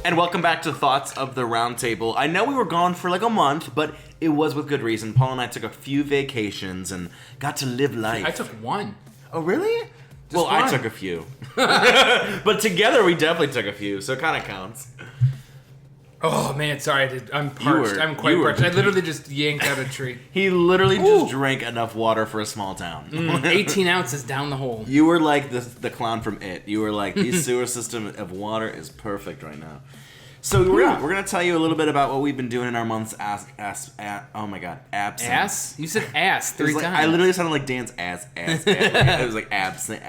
And welcome back to Thoughts of the Roundtable. I know we were gone for like a month, but it was with good reason. Paul and I took a few vacations and got to live life. I took one. Oh, really? Just one. I took a few. But together we definitely took a few, so it kind of counts. Oh, man, sorry. I'm parched. I'm quite parched. I literally just yanked out a tree. He literally just drank enough water for a small town. 18 ounces down the hole. You were like the clown from It. You were like, the sewer system of water is perfect right now. So we're going to tell you a little bit about what we've been doing in our month's absence. Ass? You said ass three times. I literally sounded like Dan's ass. It was like absent.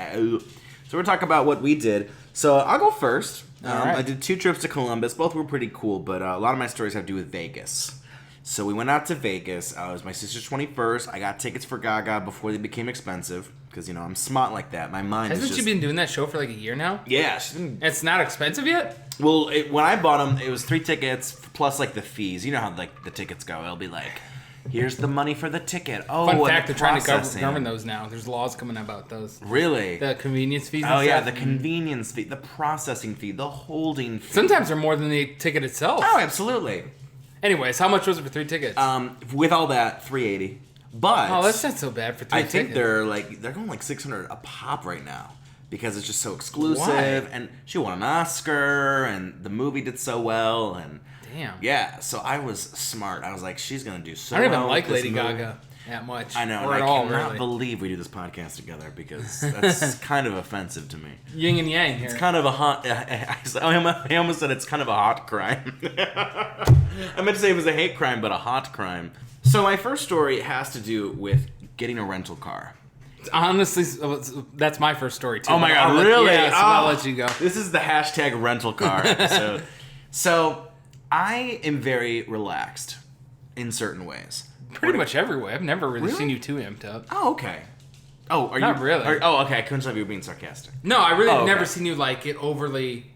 So we're talking about what we did. So I'll go first. Right. I did 2 trips to Columbus. Both were pretty cool, but a lot of my stories have to do with Vegas. So we went out to Vegas. It was my sister's 21st. I got tickets for Gaga before they became expensive because, you know, I'm smart like that. My mind Hasn't is just... she been doing that show for like a year now? Yeah. She's been... It's not expensive yet? Well, when I bought them, it was 3 tickets plus, like, the fees. You know how, like, the tickets go. It'll be like... Here's the money for the ticket. Oh, Fun fact, they're trying to govern those now. There's laws coming about those. Really? The convenience fees and stuff. Yeah, the stuff. convenience fee, the processing fee, the holding fee. Sometimes they're more than the ticket itself. Oh, absolutely. Anyways, how much was it for 3 tickets? With all that, $380. But oh, that's not so bad for 3 tickets. I think they're going like $600 a pop right now because it's just so exclusive. Why? And she won an Oscar, and the movie did so well, and damn. Yeah, so I was smart. I was like, she's gonna do so. I don't well even like with this Lady movie. Gaga that much. I know, or and at I all, cannot really. believe we do this podcast together because that's kind of offensive to me. Yin and yang here. It's kind of a hot. I almost said it's kind of a hot crime. I meant to say it was a hate crime, but a hot crime. So my first story has to do with getting a rental car. Honestly, that's my first story too. Oh my god, really? Yeah, so I'll let you go. This is the hashtag rental car episode. So I am very relaxed in certain ways. Pretty much every way. I've never really seen you too amped up. Oh, okay. Oh, are Not you really? Okay. I couldn't tell if you were being sarcastic. No, I really have okay. never seen you like get overly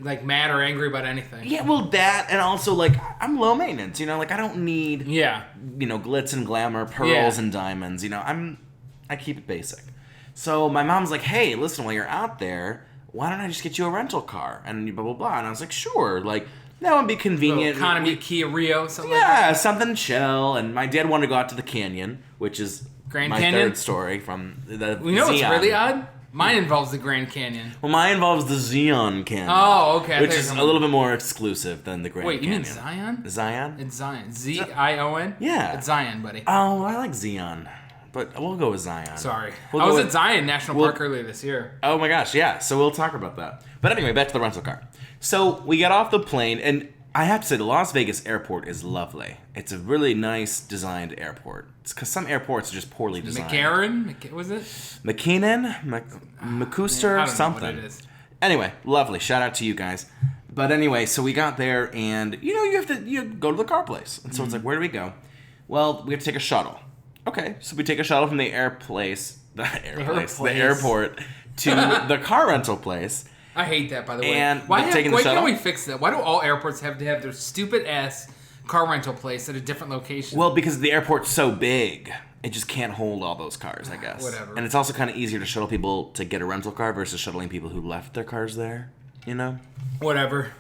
like mad or angry about anything. Yeah, well, that and also like I'm low maintenance. You know, like I don't need glitz and glamour, pearls and diamonds. You know, I keep it basic. So my mom's like, hey, listen, while you're out there, why don't I just get you a rental car and blah blah blah. And I was like, sure, like. That would be convenient. Economy Kia Rio, something like that. Yeah, something chill. And my dad wanted to go out to the canyon, which is Grand my Canyon? third story from the You know what's Zion. really odd? Mine involves the Grand Canyon. Well, mine involves the Zion Canyon. Oh, okay. Which is a little bit more exclusive than the Grand Canyon. Wait, you mean Zion? Zion? It's Zion. Z-I-O-N? Yeah. It's Zion, buddy. Oh, I like Zion. But we'll go with Zion. Sorry. We'll I was go at Zion National Park earlier this year. Oh my gosh, yeah. So we'll talk about that. But anyway, back to the rental car. So we get off the plane, and I have to say, the Las Vegas airport is lovely. It's a really nice designed airport. It's because some airports are just poorly designed. McCarran? Was it? McKinnon? McCuster? I don't Something. know what it is. Anyway, lovely. Shout out to you guys. But anyway, so we got there, and you have to go to the car place. And so it's like, where do we go? Well, we have to take a shuttle. Okay, so we take a shuttle from the airport to the car rental place. I hate that, by the way. And why taking the shuttle? can't we fix that? Why do all airports have to have their stupid ass car rental place at a different location? Well, because the airport's so big, it just can't hold all those cars, I guess. Whatever. And it's also kind of easier to shuttle people to get a rental car versus shuttling people who left their cars there, you know? Whatever.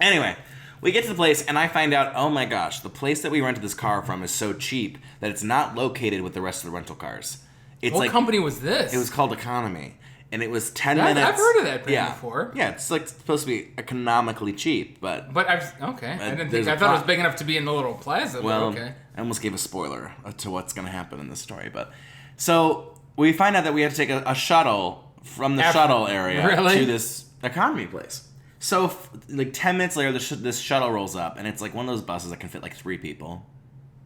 Anyway, we get to the place, and I find out, oh my gosh, the place that we rented this car from is so cheap that it's not located with the rest of the rental cars. It's What company was this? It was called Economy. And it was 10 minutes. I've heard of that brand before. Yeah, it's like supposed to be economically cheap, but... I thought it was big enough to be in the little plaza. Well, okay. I almost gave a spoiler to what's going to happen in this story, but... So, we find out that we have to take a shuttle from the shuttle area to this Economy place. So, like 10 minutes later, this shuttle rolls up, and it's like one of those buses that can fit like 3 people.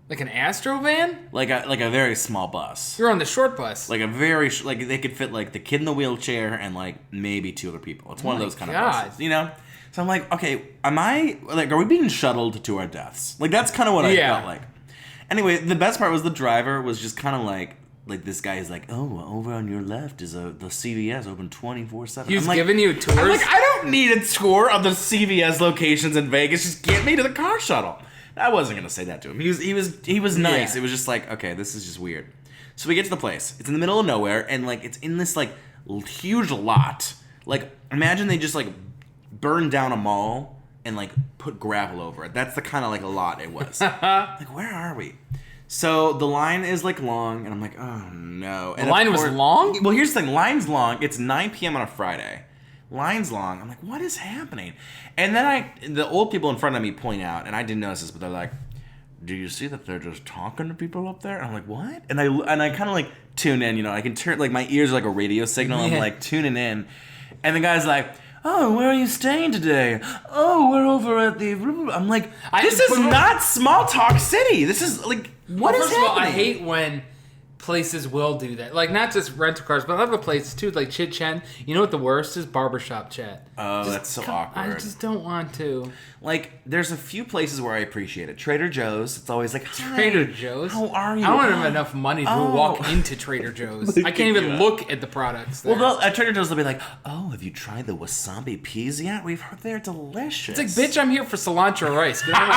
Like an Astro van? Like a very small bus. You're on the short bus. Like a very like they could fit like the kid in the wheelchair and like maybe 2 other people. It's one of those kind of buses, you know. So I'm like, okay, are we being shuttled to our deaths? Like that's kind of what I felt like. Anyway, the best part was the driver was just kind of like this guy is like, oh, over on your left is the CVS open 24/7. He's giving you tours. I'm like, I don't need a tour of the CVS locations in Vegas. Just get me to the car shuttle. I wasn't gonna say that to him. He was nice. Yeah. It was just like, okay, this is just weird. So we get to the place. It's in the middle of nowhere, and like it's in this like huge lot. Like imagine they just like burn down a mall and like put gravel over it. That's the kind of like a lot it was. Like, where are we? So the line is like long, and I'm like, oh no. And the line was long? Well, here's the thing. Line's long. It's 9 p.m. on a Friday. Line's long. I'm like, what is happening? And then the old people in front of me point out, and I didn't notice this, but they're like, do you see that they're just talking to people up there? And I'm like, what? And I kind of like tune in, you know. I can turn, like, my ears are like a radio signal. I'm like tuning in. And the guy's like, oh, where are you staying today? Oh, we're over at the... I'm like, this is not small talk city. This is like, what is happening? First of all, I hate when places will do that. Like, not just rental cars, but other places too, like Chit Chat. You know what the worst is? Barbershop chat. Oh, that's so awkward. I just don't want to. Like, there's a few places where I appreciate it. Trader Joe's, it's always like, hi, Trader Joe's? How are you? I don't have enough money to walk into Trader Joe's. I can't even look at the products there. Well, at Trader Joe's, they'll be like, oh, have you tried the wasabi peas yet? We've heard they're delicious. It's like, bitch, I'm here for cilantro rice. Get out of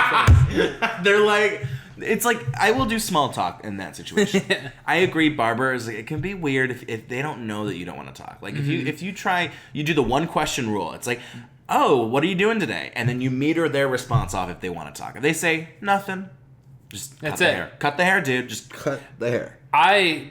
my face. They're like... It's like, I will do small talk in that situation. I agree, barbers, it can be weird if they don't know that you don't want to talk. Like, if you try, you do the one question rule. It's like, oh, what are you doing today? And then you meter their response off if they want to talk. If they say, nothing, just cut the hair. Cut the hair, dude. Just cut the hair. I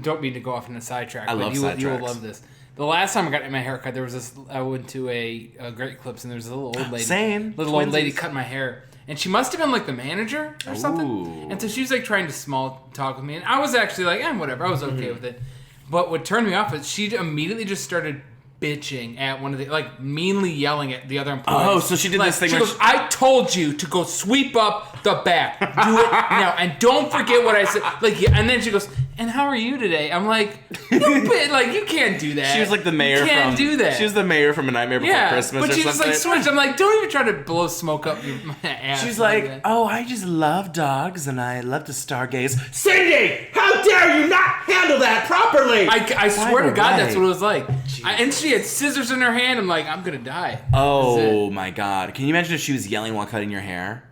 don't mean to go off on a sidetrack, but you will love this. The last time I got my hair cut, there was this, I went to a Great Clips, and there was a little old lady. Old lady cut my hair. And she must have been like the manager or something. And so she was like trying to small talk with me. And I was actually like, whatever. I was okay with it. But what turned me off is she immediately just started bitching at one of the, like, meanly yelling at the other employees. Oh, so she did this thing. She goes, I told you to go sweep up the back. Do it now. And don't forget what I said. Like, yeah. And then she goes, and how are you today? I'm like, you can't do that. She was like the mayor from... do that. She was the mayor from A Nightmare Before Christmas or something. But she was like, switch. I'm like, don't even try to blow smoke up your ass. She's like, oh, I just love dogs and I love to stargaze. Cindy, how dare you not handle that properly? I swear to God, that's what it was like. And she had scissors in her hand. I'm like, I'm going to die. Oh, my God. Can you imagine if she was yelling while cutting your hair?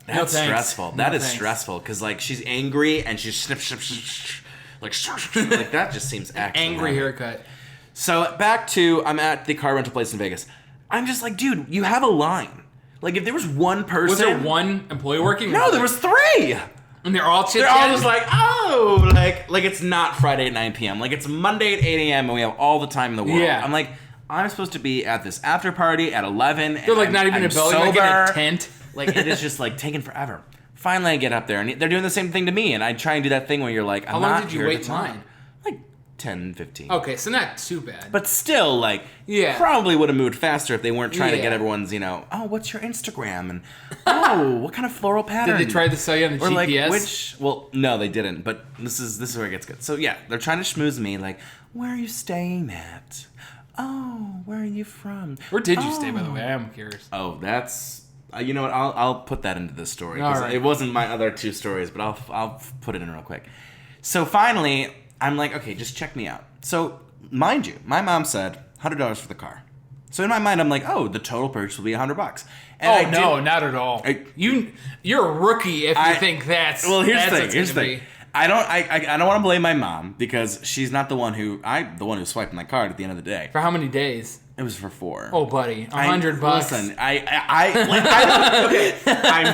That's stressful. That is stressful because, like, she's angry and she's snip, like that just seems actually angry haircut. So back to, I'm at the car rental place in Vegas. I'm just like, dude, you have a line. Like, if there was one person, was there one employee working? No, there was 3. And they're all They're all just like, oh, like it's not Friday at 9 p.m. Like, it's Monday at 8 a.m. and we have all the time in the world. Yeah. I'm like, I'm supposed to be at this after party at 11. They're like not even a building, like in a tent. Like, it is just, like, taking forever. Finally, I get up there, and they're doing the same thing to me, and I try and do that thing where you're like, I'm not here. How long did you wait in line? Like, 10, 15. Okay, so not too bad. But still, like, probably would have moved faster if they weren't trying to get everyone's, you know, oh, what's your Instagram? And, oh, what kind of floral pattern? Did they try to sell you on the GPS? Like, well, no, they didn't, but this is where it gets good. So, yeah, they're trying to schmooze me, like, where are you staying at? Oh, where are you from? Where did you stay, by the way? I am curious. Oh, that's... you know what? I'll put that into this story because it wasn't my other 2 stories, but I'll put it in real quick. So finally, I'm like, okay, just check me out. So mind you, my mom said $100 for the car. So in my mind, I'm like, oh, the total purchase will be $100. And no, not at all. You're a rookie if you think that's. Well, here's the thing. I don't want to blame my mom because she's not the one who swiped my card at the end of the day. For how many days? It was for 4. Oh, buddy, $100. Listen, I'm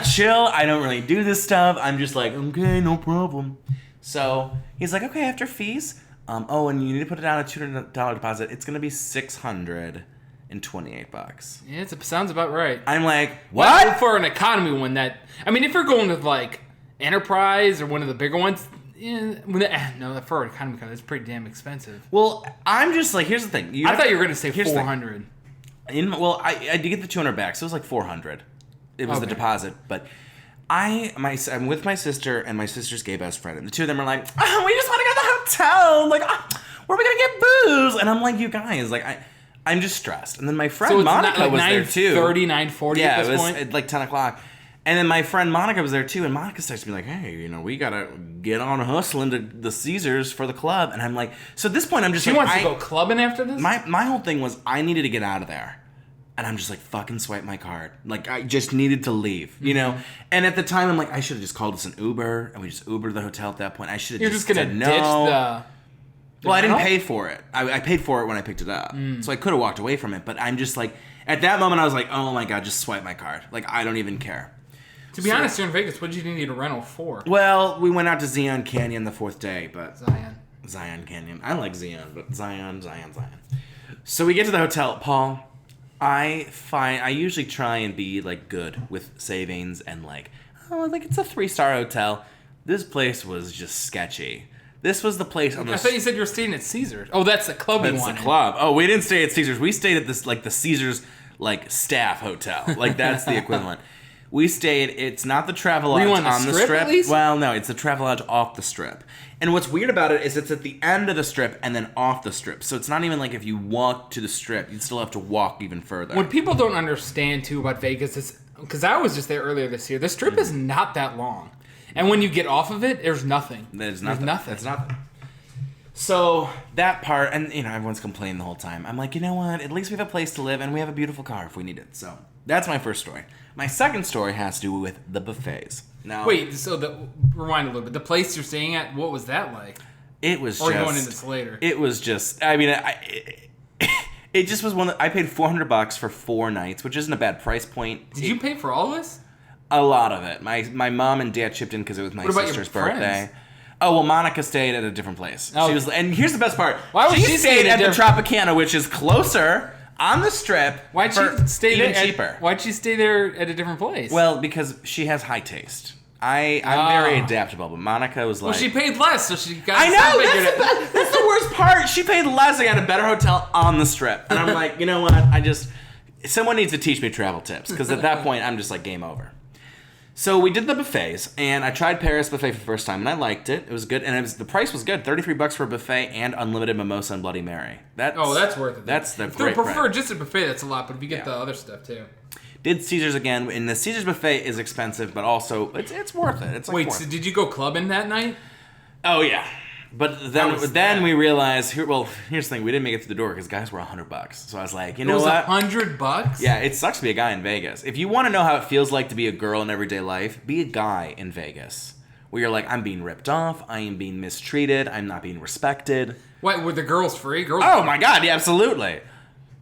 chill. I don't really do this stuff. I'm just like, okay, no problem. So he's like, okay, after fees, and you need to put down a $200 deposit. It's gonna be $628. Yeah, it sounds about right. I'm like, what? Well, for an economy one, if you're going with like Enterprise or one of the bigger ones. No, for an economy car, it's pretty damn expensive. Well, I'm just like, here's the thing. I thought you were going to say 400. I did get the 200 back, so it was like 400. It was the deposit, but I'm with my sister and my sister's gay best friend, and the two of them are like, oh, we just want to go to the hotel. Like, where are we gonna get booze? And I'm like, you guys, like, I'm just stressed. And then my friend Monica was there too. 9:30 at this point. Yeah, it was like 10 o'clock. And then my friend Monica was there too, and Monica starts to be like, hey, we gotta get on hustling to the Caesars for the club. And I'm like, so at this point, I'm just she wants to go clubbing after this? My whole thing was I needed to get out of there. And I'm just like, fucking swipe my card. Like, I just needed to leave, you know? And at the time, I'm like, I should have just called us an Uber, and we just Ubered to the hotel at that point. I should have just said no. Ditch the well, I didn't pay for it. I paid for it when I picked it up. So I could have walked away from it, but I'm just like... At that moment, I was like, oh my God, just swipe my card. Like, I don't even care. To be honest, you're in Vegas. What did you need a rental for? Well, we went out to Zion Canyon the 4th day, but... Zion Canyon. I like Zion, but Zion. So we get to the hotel. Paul, I usually try and be, like, good with savings and, like, it's a 3-star hotel. This place was just sketchy. This was the place on the... I thought you said you were staying at Caesars. Oh, that's the club you wanted. That's the club. Oh, we didn't stay at Caesars. We stayed at this, like, the Caesars, like, staff hotel. Like, that's the equivalent. We stayed... It's not the Travelodge on the strip. At least? Well, no, it's the Travelodge off the strip. And what's weird about it is it's at the end of the strip and then off the strip. So it's not even like if you walk to the strip, you'd still have to walk even further. What people don't understand, too, about Vegas is... Because I was just there earlier this year. The strip is not that long. And when you get off of it, there's nothing. There's nothing. It's nothing. So that part, and everyone's complaining the whole time. I'm like, you know what? At least we have a place to live, and we have a beautiful car if we need it. So that's my first story. My second story has to do with the buffets. Now, wait. So rewind a little bit. The place you're staying at, what was that like? It was. Or going into this later. It was just. I mean, it just was one that I paid $400 for 4 nights, which isn't a bad price point. Did you pay for all this? A lot of it. My mom and dad chipped in because it was my sister's birthday. Oh, well, Monica stayed at a different place. Oh. She was, and here's the best part. Why was she stayed at the Tropicana, which is closer on the strip. Why'd she stay even cheaper? Why'd she stay there at a different place? Well, because she has high taste. I'm very adaptable, but Monica was like... Well, she paid less, so she got... I know! That's the worst part. She paid less. I got a better hotel on the strip. And I'm like, you know what? Someone needs to teach me travel tips, because at that point, I'm just like, game over. So we did the buffets, and I tried Paris buffet for the first time, and I liked it. It was good, and the price was good. $33 for a buffet and unlimited mimosa and Bloody Mary. That's worth it. That's the great price. If you prefer just a buffet, that's a lot, but if you get the other stuff too. Did Caesars again, and the Caesars buffet is expensive, but also it's worth it. It's like Wait, so did you go clubbing that night? Oh yeah. But then we realized here's the thing, we didn't make it through the door because guys were $100. So I was like, you know what? $100? Yeah, it sucks to be a guy in Vegas. If you want to know how it feels like to be a girl in everyday life, be a guy in Vegas. Where you're like, I'm being ripped off, I am being mistreated, I'm not being respected. Wait, were the girls free? Oh my God, yeah, absolutely.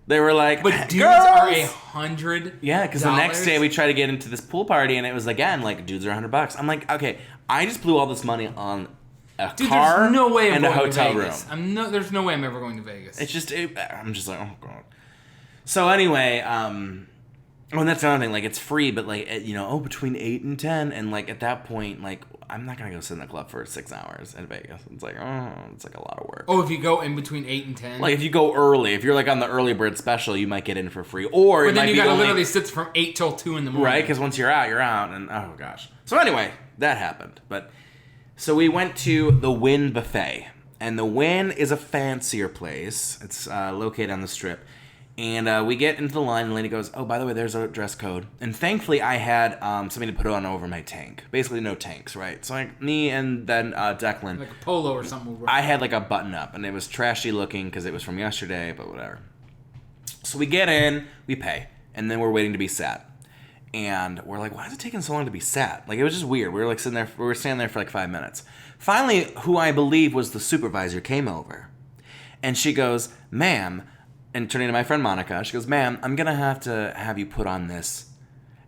They were like, but dudes are $100. Yeah, because the next day we tried to get into this pool party and it was again like dudes are $100. I'm like, okay, I just blew all this money on a car there's no way and a hotel room. There's no way I'm ever going to Vegas. It's just, I'm just like, oh God. So anyway, and that's another thing. Like, it's free, but like, between 8 and 10, and like at that point, like, I'm not gonna go sit in the club for 6 hours in Vegas. It's like, it's like a lot of work. Oh, if you go in between 8 and 10, like if you go early, if you're like on the early bird special, you might get in for free. Or then you gotta literally sit from 8 till 2 in the morning, right? Because once you're out, and oh gosh. So anyway, that happened, but. So we went to the Wynn Buffet, and the Wynn is a fancier place. It's located on the Strip, and we get into the line, and the lady goes, "Oh, by the way, there's a dress code." And thankfully, I had something to put on over my tank. Basically, no tanks, right? So like me and then Declan, like a polo or something. I had like a button up, and it was trashy looking because it was from yesterday, but whatever. So we get in, we pay, and then we're waiting to be sat. And we're like, why is it taking so long to be sat? Like, it was just weird. We were standing there for like 5 minutes. Finally, who I believe was the supervisor came over. And she goes, ma'am, and turning to my friend Monica, she goes, ma'am, I'm going to have you put on this.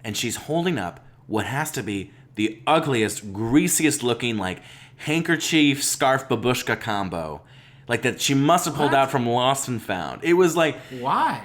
And she's holding up what has to be the ugliest, greasiest looking, like, handkerchief, scarf, babushka combo. Like, that she must have pulled out from Lost and Found. It was like... Why?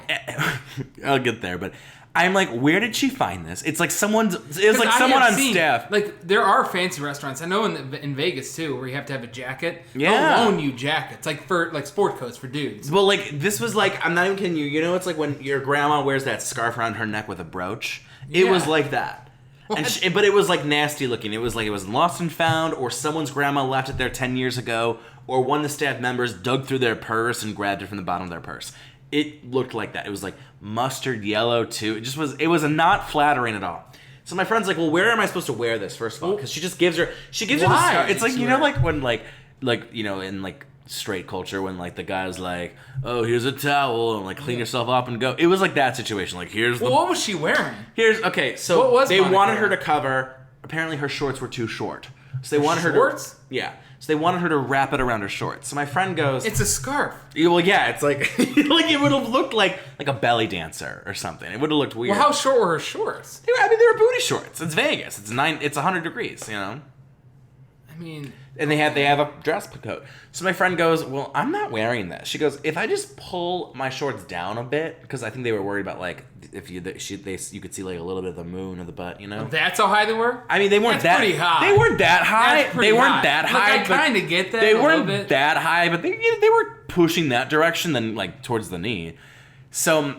I'll get there, but... I'm like, where did she find this? It's like someone on staff. Like, there are fancy restaurants. I know in Vegas, too, where you have to have a jacket. Yeah. They'll loan you jackets. Like, for like sport coats for dudes. Well, like, this was like, I'm not even kidding you. You know, it's like when your grandma wears that scarf around her neck with a brooch. It was like that. But it was like nasty looking. It was like it was Lost and Found, or someone's grandma left it there 10 years ago, or one of the staff members dug through their purse and grabbed it from the bottom of their purse. It looked like that. It was like mustard yellow too. It was not flattering at all. So my friend's like, well, where am I supposed to wear this, first of all? Because she gives her the scarf. It's like, like when like in like straight culture when like the guy's like, oh, here's a towel and like clean yourself up and go. It was like that situation. Like, what was she wearing? So they wanted her to cover. Apparently her shorts were too short. So they wanted her to. Shorts? Yeah. So they wanted her to wrap it around her shorts. So my friend goes, "It's a scarf." Well, yeah, it's like like it would have looked like a belly dancer or something. It would have looked weird. Well, how short were her shorts? They were booty shorts. It's Vegas. It's 100 degrees. I mean, and they have a dress coat. So my friend goes, "Well, I'm not wearing this." She goes, "If I just pull my shorts down a bit, because I think they were worried about like if you could see like a little bit of the moon or the butt, That's how high they were. I mean, they weren't that pretty high. They weren't that high. They weren't that high. Look, I kind of get that. They weren't that high, but they were pushing that direction, then like towards the knee. So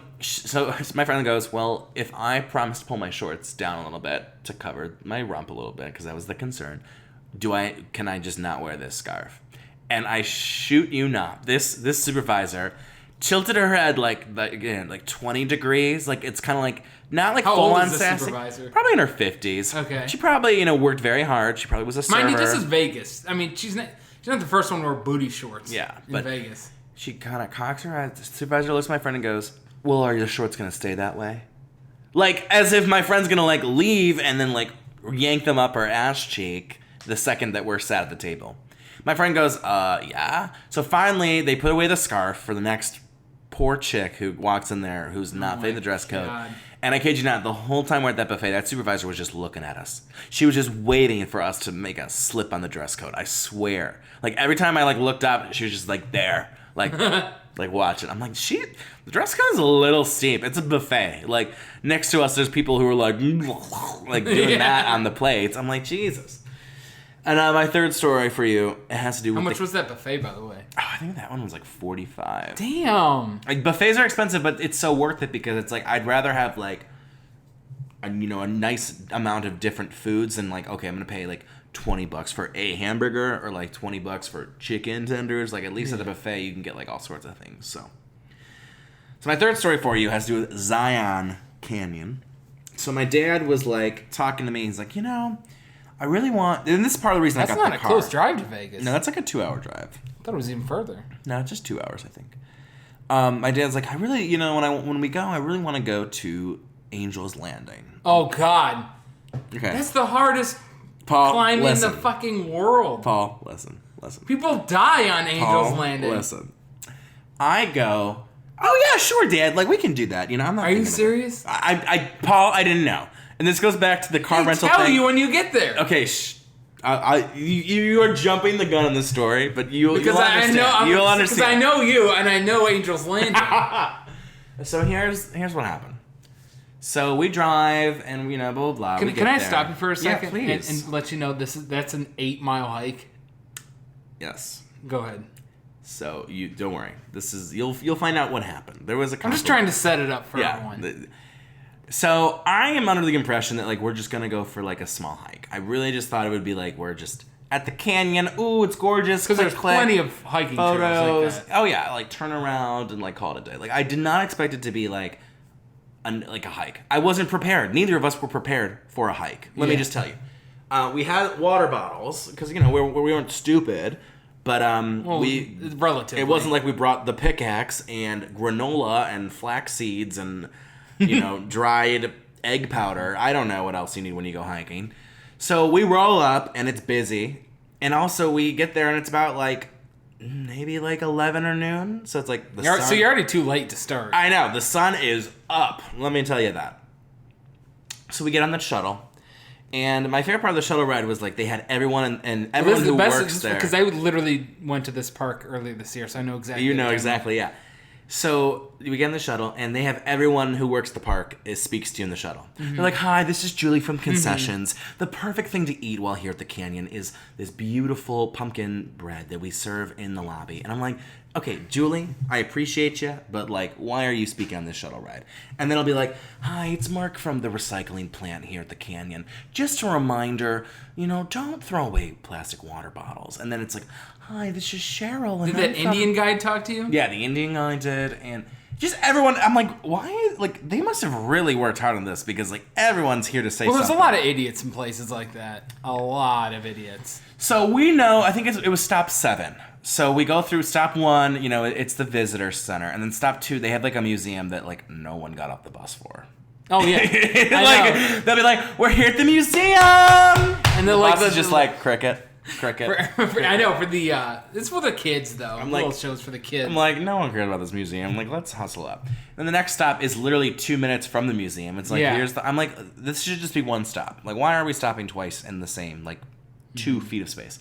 my friend goes, "Well, if I promise to pull my shorts down a little bit to cover my rump a little bit, because that was the concern." Can I just not wear this scarf? And I shoot you not. This supervisor tilted her head like 20 degrees. Like it's kind of like not like full on sassy. Probably in her 50s. Okay. She probably worked very hard. She probably was a server. Mind you, this is Vegas. I mean, she's not the first one to wear booty shorts. Yeah, in Vegas. She kind of cocks her eyes. The supervisor looks at my friend and goes, "Well, are your shorts gonna stay that way?" Like as if my friend's gonna like leave and then like yank them up her ass cheek the second that we're sat at the table. My friend goes, yeah. So finally, they put away the scarf for the next poor chick who walks in there who's not fitting the dress code. And I kid you not, the whole time we're at that buffet, that supervisor was just looking at us. She was just waiting for us to make a slip on the dress code. I swear. Like every time I like looked up, she was just like there, like like watching. I'm like, the dress code is a little steep. It's a buffet. Like next to us, there's people who are like doing that on the plates. I'm like, Jesus. And my third story for you, it has to do with... How much was that buffet, by the way? Oh, I think that one was like $45. Damn. Like, buffets are expensive, but it's so worth it because it's like, I'd rather have like, a nice amount of different foods than like, okay, I'm going to pay like $20 for a hamburger or like $20 for chicken tenders. Like, at least at the buffet, you can get like all sorts of things. So my third story for you has to do with Zion Canyon. So my dad was like talking to me. He's like, I really want... And this is part of the reason I got the car. That's not a close drive to Vegas. No, that's like a 2-hour drive. I thought it was even further. No, it's just 2 hours, I think. My dad's like, I really... when we go, I really want to go to Angel's Landing. Oh, God. Okay. That's the hardest climbing in the fucking world. Paul, listen. People die on Angel's Landing. Listen. I go... Oh, yeah, sure, Dad. Like, we can do that. I'm not... Are you serious? Paul, I didn't know. And this goes back to the car rental thing. I'll tell you when you get there. Okay, you are jumping the gun on this story, but you'll understand. You'll understand. Because I know you, and I know Angel's Landing. So here's what happened. So we drive, and blah blah blah. Can I stop you for a second? Yeah, please. And let you know that's an 8-mile hike. Yes. Go ahead. So you don't worry. This is you'll find out what happened. There was a. I'm just trying to set it up for everyone. So I am under the impression that like we're just gonna go for like a small hike. I really just thought it would be like we're just at the canyon. Ooh, it's gorgeous. Because there's plenty of hiking photos. Like that. Oh yeah, like turn around and like call it a day. Like I did not expect it to be like a hike. I wasn't prepared. Neither of us were prepared for a hike. Let me just tell you. We had water bottles because we weren't stupid. But relatively. It wasn't like we brought the pickaxe and granola and flax seeds and dried egg powder. I don't know what else you need when you go hiking. So we roll up and it's busy. And also we get there and it's about like maybe like 11 or noon. So it's like sun. So you're already too late to start. I know. The sun is up. Let me tell you that. So we get on the shuttle. And my favorite part of the shuttle ride was like they had everyone and everyone who works there. Because I literally went to this park earlier this year, so I know exactly. You know exactly, yeah. So we get in the shuttle, and they have everyone who works the park speaks to you in the shuttle. Mm-hmm. They're like, "Hi, this is Julie from Concessions. Mm-hmm. The perfect thing to eat while here at the canyon is this beautiful pumpkin bread that we serve in the lobby." And I'm like, "Okay, Julie, I appreciate you, but like, why are you speaking on this shuttle ride?" And then I'll be like, "Hi, it's Mark from the recycling plant here at the canyon. Just a reminder, don't throw away plastic water bottles." And then it's like, "Hi, this is Cheryl." And did that Indian guy talk to you? Yeah, the Indian guy did, and just everyone. I'm like, why? Like, they must have really worked hard on this because like everyone's here to say. Well, there's something. a lot of idiots in places like that. A lot of idiots. So we know. I think it was stop 7. So we go through stop 1. It's the visitor center, and then stop 2. They have like a museum that like no one got off the bus for. Oh yeah, they'll be like, "We're here at the museum," and they're like, just like cricket. Cricket. I know, for the it's for the kids though. I'm little shows for the kids. I'm like, no one cares about this museum. I'm like, let's hustle up. And the next stop is literally 2 minutes from the museum. It's like I'm like, this should just be one stop. Like, why are we stopping twice in the same 2 feet of space?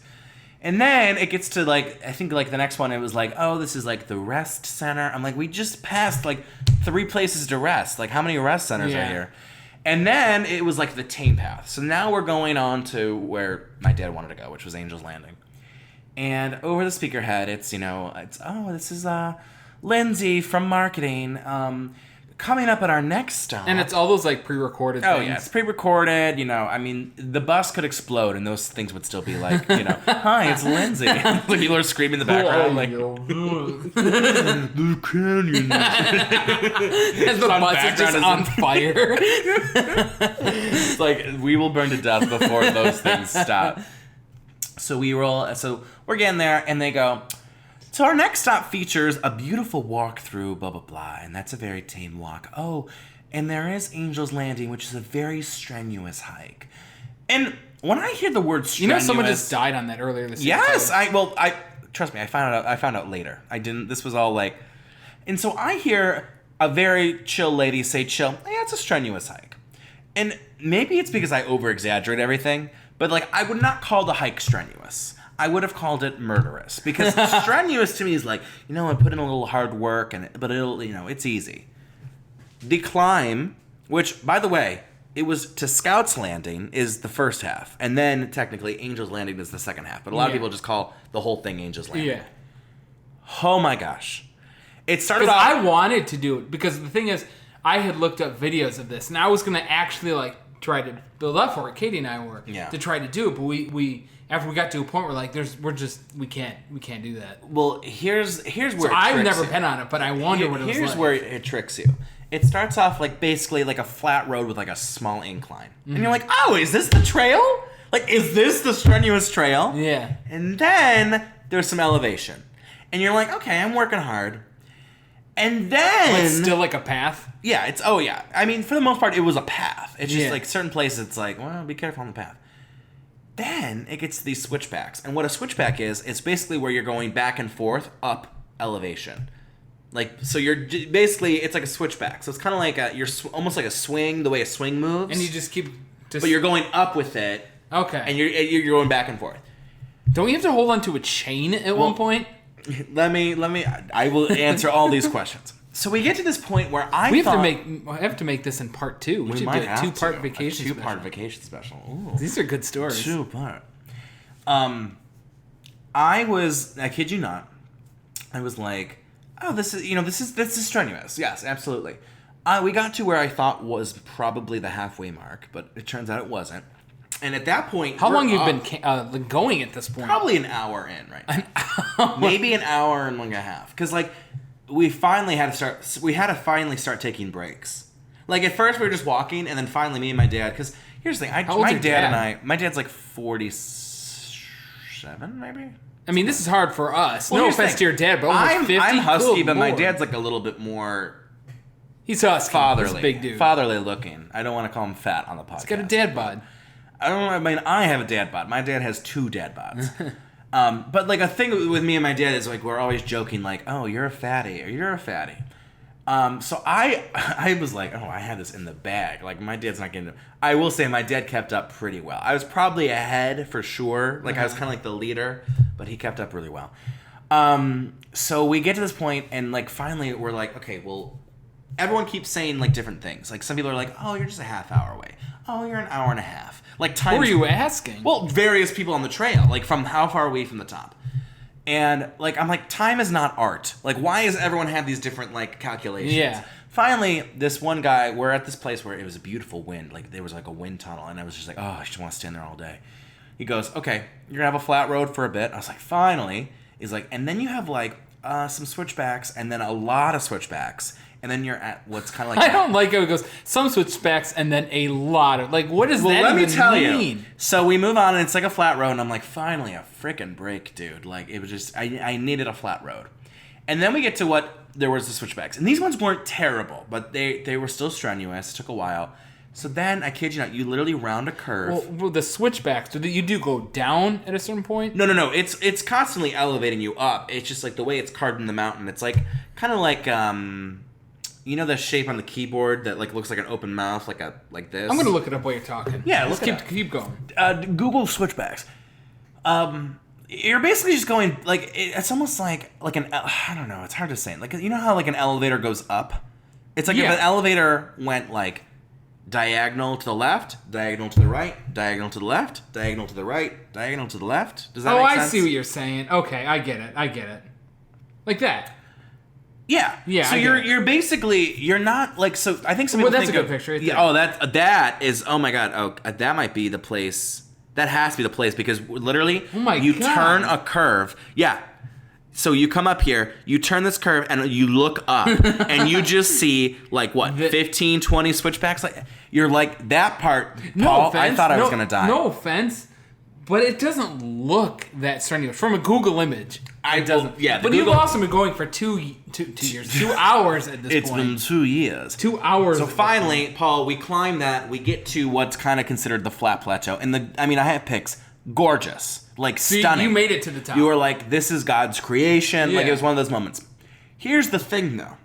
And then it gets to I think the next one, it was like, oh, this is the rest center. I'm like, we just passed 3 places to rest. Like, how many rest centers are here? And then it was the tame path. So now we're going on to where my dad wanted to go, which was Angel's Landing. And over the speaker head, it's, oh, this is Lindsay from marketing. Coming up at our next stop. And it's all those pre-recorded things. Oh, yeah. It's pre-recorded. I mean, the bus could explode and those things would still be hi, it's Lindsay. People are screaming in the background. The canyon. As the bus is just on fire. It's we will burn to death before those things stop. So we're getting there and they go, so our next stop features a beautiful walk through blah, blah, blah, and that's a very tame walk. Oh, and there is Angel's Landing, which is a very strenuous hike. And when I hear the word strenuous... someone just died on that earlier this year. Yes, trust me, I found out later. I didn't, this was all and so I hear a very chill lady say chill, yeah, it's a strenuous hike. And maybe it's because I over-exaggerate everything, but I would not call the hike strenuous. I would have called it murderous, because strenuous to me is I put in a little hard work, but it'll, it's easy. The climb, which, by the way, it was to Scout's Landing is the first half, and then technically Angel's Landing is the second half, but a lot of people just call the whole thing Angel's Landing. Yeah. Oh my gosh. It started off... I wanted to do it, because the thing is, I had looked up videos of this, and I was going to actually, try to build up for it. Katie and I were, to try to do it, but we after we got to a point where we can't do that. Well, here's where I've never been on it, but I wonder what it was like. Here's where it tricks you. It starts off basically a flat road with a small incline. Mm-hmm. And you're like, oh, is this the trail? Is this the strenuous trail? Yeah. And then there's some elevation. And you're like, okay, I'm working hard. And then... But it's still a path? Yeah, I mean, for the most part, it was a path. It's just certain places, it's well, be careful on the path. Then it gets to these switchbacks. And what a switchback is, it's basically where you're going back and forth up elevation. So you're basically, it's like a switchback. So it's kind of you're almost like a swing, the way a swing moves. And you just keep... But you're going up with it. Okay. And you're going back and forth. Don't you have to hold onto a chain at one point? I will answer all these questions. So we get to this point where I have to make this in part 2. We should do a 2-part vacation special. 2-part vacation special. Ooh. These are good stories. 2-part. I kid you not, I was like, oh, this is strenuous. Yes, absolutely. We got to where I thought was probably the halfway mark, but it turns out it wasn't. And at that point, how long have you been going at this point? Probably an hour in, right? Maybe an hour and a half, because we finally had to start taking breaks. At first we were just walking, and then finally me and my dad, because here's the thing, my dad's 47 maybe. I mean, this is hard for us. Well, no offense to your dad, but almost 50. I'm husky, but my dad's a little bit more. He's husky. Fatherly. He's a big dude. Fatherly looking. I don't want to call him fat on the podcast. He's got a dad bod. I have a dad bod. My dad has 2 dad bods. But a thing with me and my dad is we're always joking oh, you're a fatty or you're a fatty. So I was like, oh, I had this in the bag. My dad's not getting it. I will say my dad kept up pretty well. I was probably ahead for sure. I was kind of the leader, but he kept up really well. So we get to this point and finally we're okay, well, everyone keeps saying different things. Some people are oh, you're just a half hour away. Oh, you're an hour and a half. Time. Who are you asking? Well, various people on the trail. From how far away from the top. And I'm time is not art. Why does everyone have these different calculations? Yeah. Finally, this one guy, we're at this place where it was a beautiful wind. There was a wind tunnel, and I was just oh, I just want to stand there all day. He goes, okay, you're gonna have a flat road for a bit. I was finally. He's and then you have some switchbacks, and then a lot of switchbacks. And then you're at what's kind of I don't like how it goes, some switchbacks and then a lot of... what does that even mean? Let me tell you. So we move on, and it's a flat road, and I'm finally a freaking break, dude. It was just... I needed a flat road. And then we get to there was the switchbacks. And these ones weren't terrible, but they were still strenuous. It took a while. So then, I kid you not, you literally round a curve. Well, the switchbacks, you do go down at a certain point? No. It's constantly elevating you up. It's just like the way it's carved in the mountain. It's like kind of like you know the shape on the keyboard that like looks like an open mouth, like this. I'm gonna look it up while you're talking. Yeah, let's keep going. Google switchbacks. You're basically just going like it's almost like an I don't know. It's hard to say. Like you know how like an elevator goes up. It's like if an elevator went like diagonal to the left, diagonal to the right, diagonal to the left, diagonal to the right, diagonal to the left. Does that make sense? I see what you're saying. Okay, I get it. Like that. Yeah. So you're basically you're not like so. I think some people that's think a good picture. Right there. Yeah. Oh, that is. Oh my god. Oh, that might be the place. That has to be the place because literally, you turn a curve. Yeah. So you come up here, you turn this curve, and you look up, and you just see, like, what, 15, 20 switchbacks? Like, you're like, that part, Paul, I thought I was going to die. No offense, but it doesn't look that strenuous. From a Google image, it doesn't. Yeah, but you've also been going for 2 years, 2 hours at this point. It's been 2 years. 2 hours. So finally, Paul, we climb that, we get to what's kind of considered the flat plateau. And I have pics. Gorgeous. Like, stunning. You made it to the top. You were like, this is God's creation. Yeah. Like, it was one of those moments. Here's the thing, though.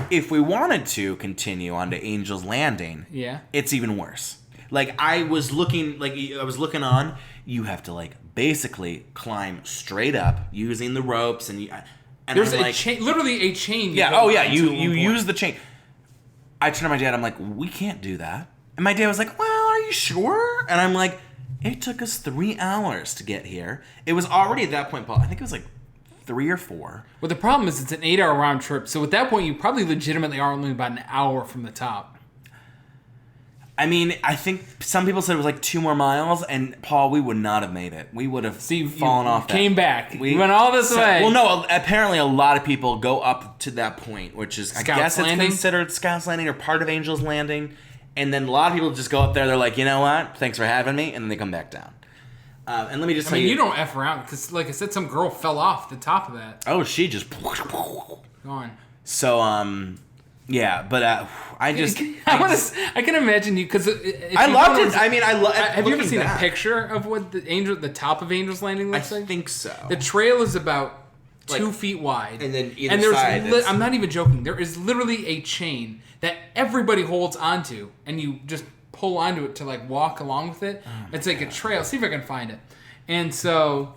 If we wanted to continue on to Angel's Landing, it's even worse. Like, I was looking on. You have to, like, basically climb straight up using the ropes. And there's a chain, literally a chain. Yeah, you use the chain. I turned to my dad. I'm like, we can't do that. And my dad was like, well, are you sure? And I'm like, it took us 3 hours to get here. It was already at that point, Paul, I think it was like 3 or 4. Well, the problem is it's an 8-hour round trip. So at that point, you probably legitimately are only about an hour from the top. I mean, I think some people said it was like 2 more miles, and Paul, we would not have made it. We would have fallen off. Came back. We went all this way. Well, no, apparently a lot of people go up to that point, which is, Scout's I guess it's Landing? Considered Scout's Landing or part of Angel's Landing. And then a lot of people just go up there. They're like, you know what? Thanks for having me. And then they come back down. And let me just tell you. You don't F around. Because, like I said, some girl fell off the top of that. Oh, she just. Gone. So, yeah. But I just. I can imagine you. Because I loved it. I mean, I love Have you ever seen a picture of what the top of Angel's Landing looks like? I think so. The trail is about 2 feet wide. And then either side. I'm not even joking. There is literally a chain that everybody holds onto, and you just pull onto it to like walk along with it. It's like a trail. See if I can find it. And so,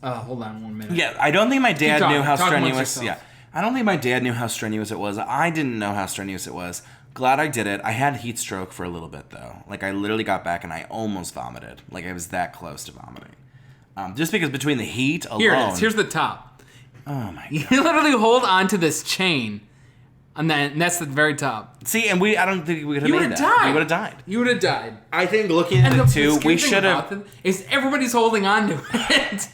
hold on 1 minute. Yeah, I don't think my dad knew how strenuous. Yeah, I don't think my dad knew how strenuous it was. I didn't know how strenuous it was. Glad I did it. I had heat stroke for a little bit though. Like I literally got back and I almost vomited. Like I was that close to vomiting. Just because between the heat alone. Here it is. Here's the top. Oh my god! You literally hold onto this chain. And that's the very top. See, and I don't think we could have made that. We would have died. You would have died. I think looking at it too, we should have. Is everybody's holding on to it?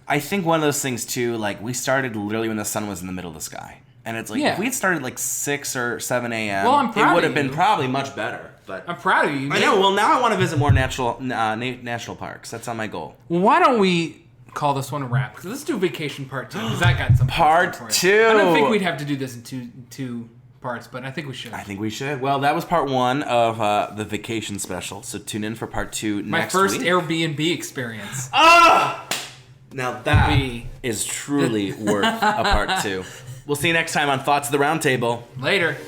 I think one of those things too, like we started literally when the sun was in the middle of the sky, and it's like if we had started like 6 or 7 a.m., it would have been probably much better. But I'm proud of you. I know. Well, now I want to visit more national parks. That's on my goal. Well, why don't we call this one a wrap? Because let's do vacation part 2. Because I got some part 2. I don't think we'd have to do this in two parts, but I think we should. I think we should. Well, that was part 1 of the vacation special. So tune in for part 2 next week. My first Airbnb experience. Now that is truly worth a part 2. We'll see you next time on Thoughts of the Round Table. Later.